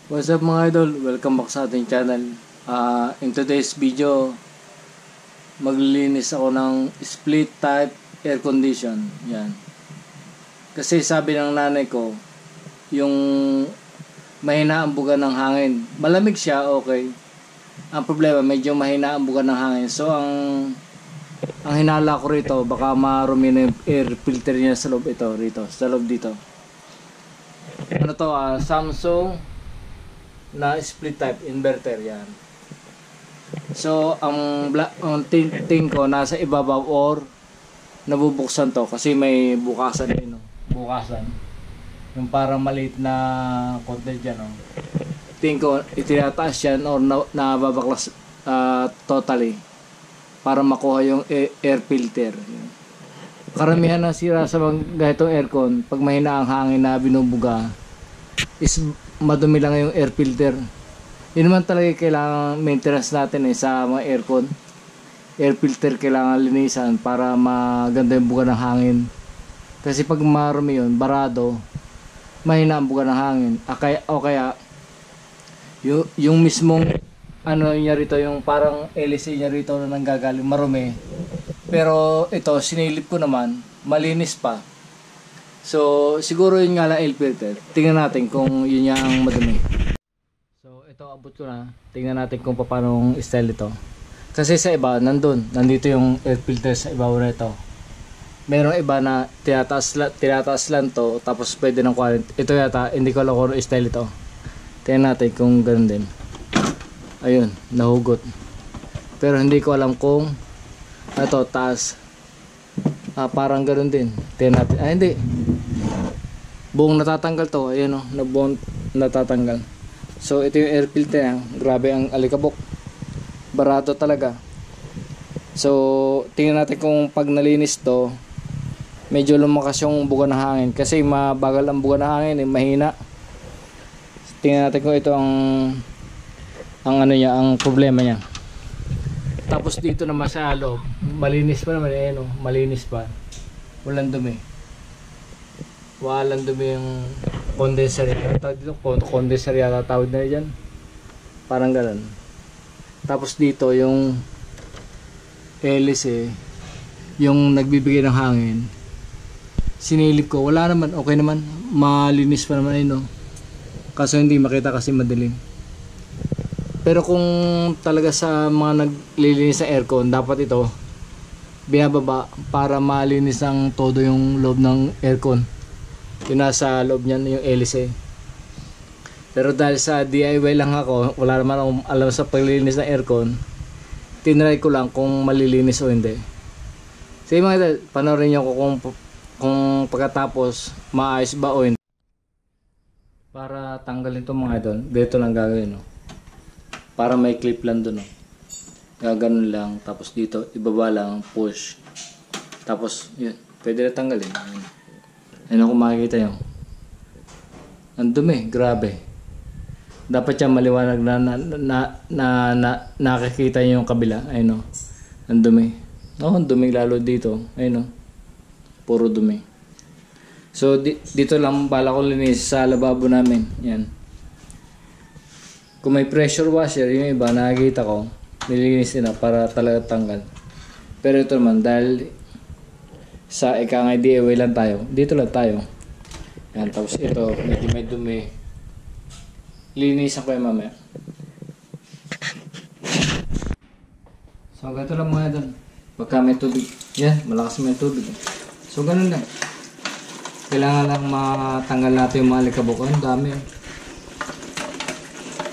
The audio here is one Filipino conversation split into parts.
What's up mga idol? Welcome back sa ating channel. In today's video, maglilinis ako ng split type air condition. Yan. Kasi sabi ng nanay ko, yung mahina ang buga ng hangin. Malamig siya, okay. Ang problema, medyo mahina ang buga ng hangin. So, ang hinala ko rito, baka marumi na yung air filter niya sa loob rito, sa loob dito. Ano to? Samsung na split type inverter yan. So ang ting ko nasa ibabaw or nabubuksan to kasi may bukasan din, no? Bukasan yung parang maliit na konti dyan, no? Ting ko itinataas yan or nababaklas totally para makuha yung air filter. Karamihan ng sira sa mga ganitong aircon, pag mahina ang hangin na binubuga is madumi lang yung air filter. Yun naman talaga kailangan maintenance natin sa mga aircon. Air filter kailangan linisan para maganda yung buga ng hangin. Kasi pag marumi yun, barado, mahina ang buga ng hangin. O kaya yung mismong ano niya rito, yung parang LC niya rito na nanggagaling marumi. Pero ito, sinilip ko naman, malinis pa. So, siguro yun nga lang air filter. Tingnan natin kung yun ang madumi. So, ito abot ko na. Tingnan natin kung paano style ito. Kasi sa iba, nandito yung air filter sa ibabaw na ito. Merong iba na tinataas lang to, tapos pwede ng quality. Ito yata, hindi ko alam kung style ito. Tingnan natin kung ganun din. Ayun, nahugot. Pero hindi ko alam kung ito, taas. Parang ganun din. Tingnan natin. Hindi. Buong natatanggal to. Ayan o, buong natatanggal. So ito yung air filter yan. Grabe ang alikabok. Barato talaga. So tingnan natin kung pag nalinis to, medyo lumakas yung buga ng hangin. Kasi mabagal ang buga ng hangin, mahina. Tingnan natin kung ito ang ano niya, ang problema niya. Tapos dito naman sa loob, malinis pa naman, ayan o, malinis pa. Walang dumi. Walang dumi yung condenser. Dito, condenser yata tawag na dyan. Parang ganun. Tapos dito yung LC, yung nagbibigay ng hangin. Sinilip ko, wala naman, okay naman. Malinis pa naman, ayun o. Kaso hindi makita kasi madilim. Pero kung talaga sa mga naglilinis ng aircon, dapat ito binababa para malinis ang todo yung loob ng aircon. Yung nasa loob niyan yung LC. Pero dahil sa DIY lang ako, wala naman akong alam sa paglilinis ng aircon, tinry ko lang kung malilinis o hindi. Sige mga idol, panoorin nyo ko kung pagkatapos maayos ba o hindi. Para tanggalin ito mga idol, dito lang gagawin, no? Para may clip lang doon, no? Gaganon lang, tapos dito ibaba lang, push, tapos yun, pwede na tanggalin. Ayun kung makikita nyo, ang dumi, grabe. Dapat siya maliwanag na nakikita nyo yung kabila. Ayun o, ang dumi. Ang dumi lalo dito, ayun o, puro dumi. So dito lang bala ko linis sa lababo namin. Yan. Kung may pressure washer, yung iba nakikita ko, nilinis nila para talaga tanggal. Pero ito naman, dahil sa ika nga DIY lang tayo, dito lang tayo. Yan, tapos ito, medyo may dumi. Linisan ko yung mamaya. So, ganito lang mga doon. Pagka may tubig, yan, malakas may tubig. So, ganun lang. Kailangan lang matanggal natin yung mga alikabok. Ang dami.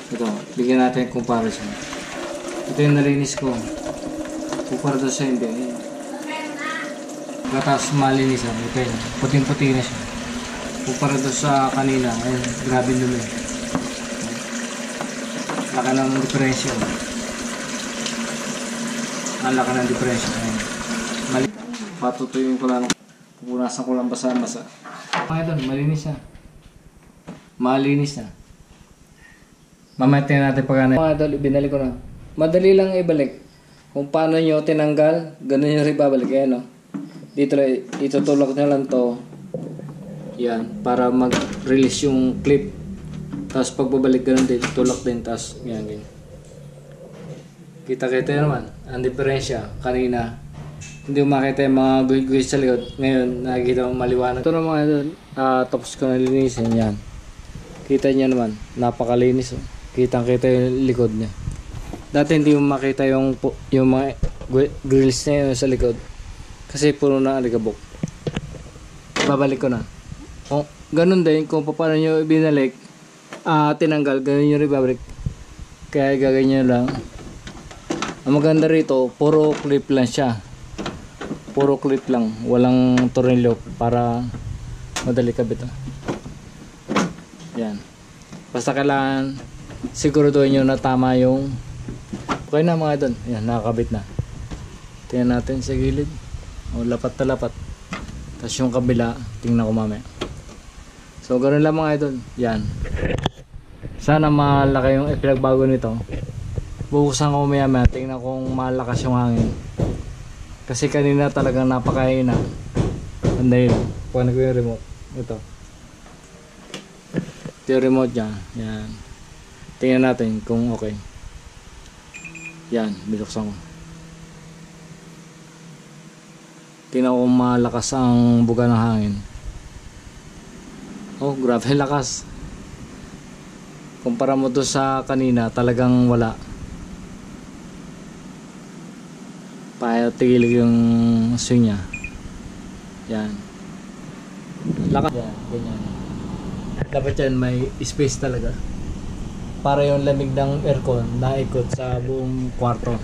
Ito, bigyan natin yung comparison. Ito yung nalinis ko. Kumpara doon sa hindi. Pagkatapos malinisan, ito yun. Puting-puti na siya. Kumpara doon sa kanina. Ayun, grabe dumi. Laka ng diferensya. Ang laka ng diferensya. Ayun. Patutuyin ko lang. Pupunasan ko lang basa-basa. Ayun, malinis na. Malinis na. Mamaya tingnan natin pag ano. Mga idol, binalik ko na. Madali lang ibalik. Kung paano nyo tinanggal, ganun nyo rin babalik. Ayan, no? Dito lang, itutulak nyo lang to. Yan, para mag-release yung clip. Tapos pagbabalik ganun din, tulak din, tapos yan, ganyan. Kita-kita naman, ang diferensya. Kanina, hindi mo makita yung mga guhit-guhit sa likod. Ngayon, nakikita mo maliwanag. Ito naman idol, tapos ko na linisin, yan. Kita niya naman, napakalinis. Oh. Kitang-kita yung likod niya. Dati hindi mo makita yung mga grills niya sa likod. Kasi puno na alikabok. Babalik ko na. O, ganun din, kung paano nyo ibinalik, tinanggal, ganun nyo rin babalik. Kaya gaganyan lang. Ang maganda rito, puro clip lang siya. Puro clip lang, walang tornilyo para madali kabit. Yan. Basta kailangan siguraduhin nyo na tama yung okay na mga idol. Yan, nakakabit na. Tingnan natin sa gilid. O, lapat na lapat. Tapos yung kabila, tingnan ko mamaya. So, ganoon lang mga idol. Yan. Sana malaki yung pinagbago nito. Bubuksan ko maya maya. Tingnan kung malakas yung hangin. Kasi kanina talagang napakahina. Anday yun. Paano ko yung remote? Ito. Ito yung remote niya. Yan. Tingnan natin kung okay. Yan. Binuksan ko. Tingnan ko kung malakas ang buga ng hangin. Oh, grabe lakas. Kumpara mo to sa kanina, talagang wala. Tigil yung swing niya. Yan. Lakas. Yan, ganyan. Dapat yan may space talaga. Para yung lamig ng aircon naikot sa buong kwarto.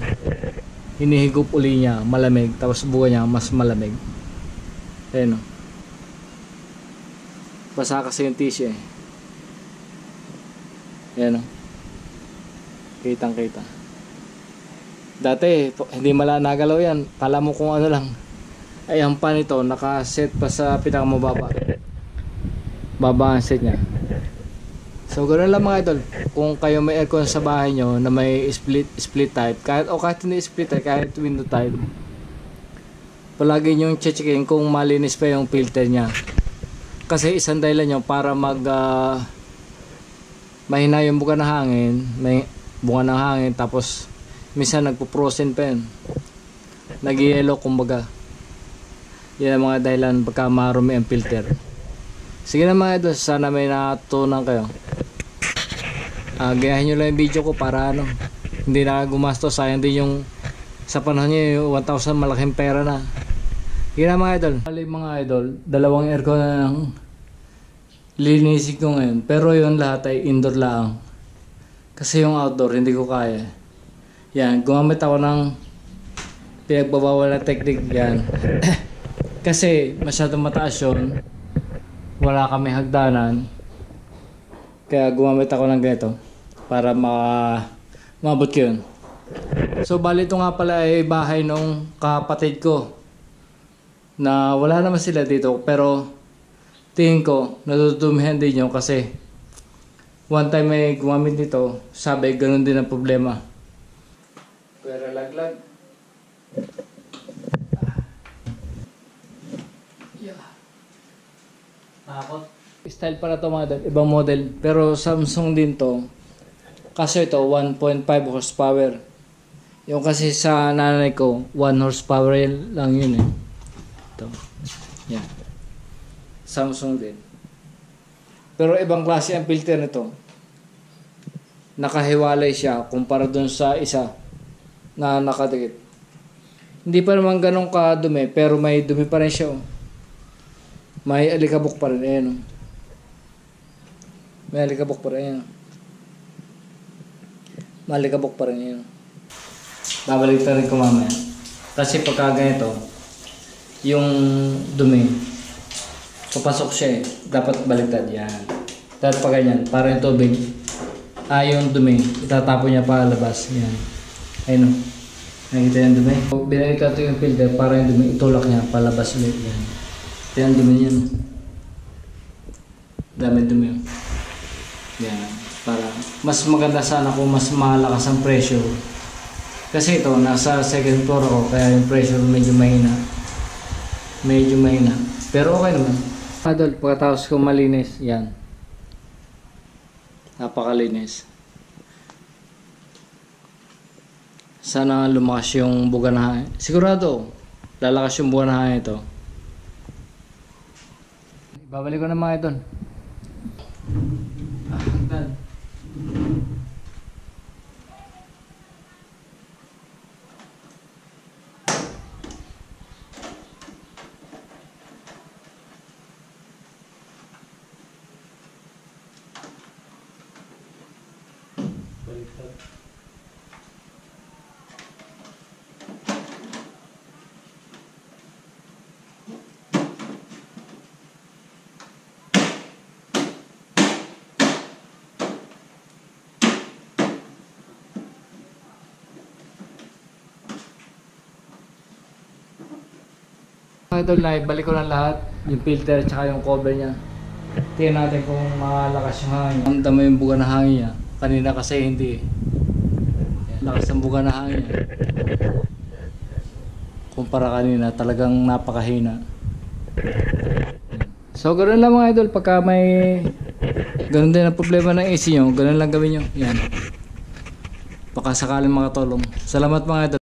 Hinihigop uli niya, malamig. Tapos buka niya, mas malamig. Ayan o. Basa kasi yung tissue eh. Ayan o. Kitang kita. Dati, hindi mala nagalaw yan. Kala mo kung ano lang. Ay, ang pan ito, nakaset pa sa pinakamababa. Baba ang set niya. So, ganoon lang mga idol. Kung kayo may aircon sa bahay nyo na may split type, kahit hindi split type, kahit window type, palagi nyo checkin kung malinis pa yung filter niya. Kasi isang dahilan nyo para mahina yung buka ng hangin, may bunga ng hangin, tapos minsan nagpo-frozen pa yun, nag-yellow kumbaga. Yan ang mga dahilan pagka marumi ang filter. Sige na mga idol, sana may natutunan kayo. Gayahin nyo lang yung video ko para hindi na gumastos. Sayang din yung sa panahon nyo yung 1,000, malaking pera na. Sige na mga idol. Mga idol, dalawang aircon na lang linisin ko ngayon, pero yung lahat ay indoor lang kasi yung outdoor hindi ko kaya. Yan, gumamit ako ng pinagbabawal na technique yan. Kasi masyadong mataas yun, wala kami hagdanan, kaya gumamit ako ng ganito para maabot ko yun. So bali ito nga pala ay bahay nung kapatid ko na wala naman sila dito, pero tingin ko natutumihan din yun kasi one time may gumamit dito, sabi ganun din ang problema. Pera laglag. Takot. Style para to mga dad, ibang model. Pero Samsung din to. Kaso ito 1.5 horsepower. Yung kasi sa nanay ko 1 horsepower lang yun eh. Ito. Yan. Samsung din. Pero ibang klase ang filter nito. Nakahiwalay siya kumpara dun sa isa na nakadikit. Hindi pa naman ganun kadumi, pero may dumi pa rin siya. Oh. May alikabok pa rin. Ayan, oh. May alikabok pa rin. Ayan. May alikabok pa rin. Ayan. Babalik na rin ko mamaya. Kasi pagka ganito, yung dumi, papasok siya eh. Dapat baliktad. Yan. Dapat pa ganyan. Para yung tubig, yung dumi, itatapon niya pa labas. Yan. Ayun o. Nakikita yung dumi. Binalik natin yung filter para yung dumi itulak niya palabas ulit. Yan. Ito yung dumi niya. Dami dumi. Yan. Para mas maganda sana kung mas malakas ang pressure. Kasi ito, nasa second floor ako, kaya yung pressure medyo mahina. Medyo mahina. Pero okay naman. Adol, pagkatapos ko malinis, yan. Napakalinis. Sana lumakas yung buga na hangin. Sigurado, lalakas yung buga na hangin ito. Babalik ko na mga idol. Hagdan. Baliktad. Mga idol, balik ko na lahat, yung filter at yung cover niya. Tingnan natin kung malakas yung hangin. Ang dami yung buga na hangin niya. Kanina kasi hindi. Lakas ang buga na hangin niya. Kumpara kanina, talagang napakahina. So ganoon lang mga idol, pagka may ganoon din ang problema ng AC nyo, ganoon lang gawin nyo. Yan. Baka sakaling makatulong. Salamat mga idol.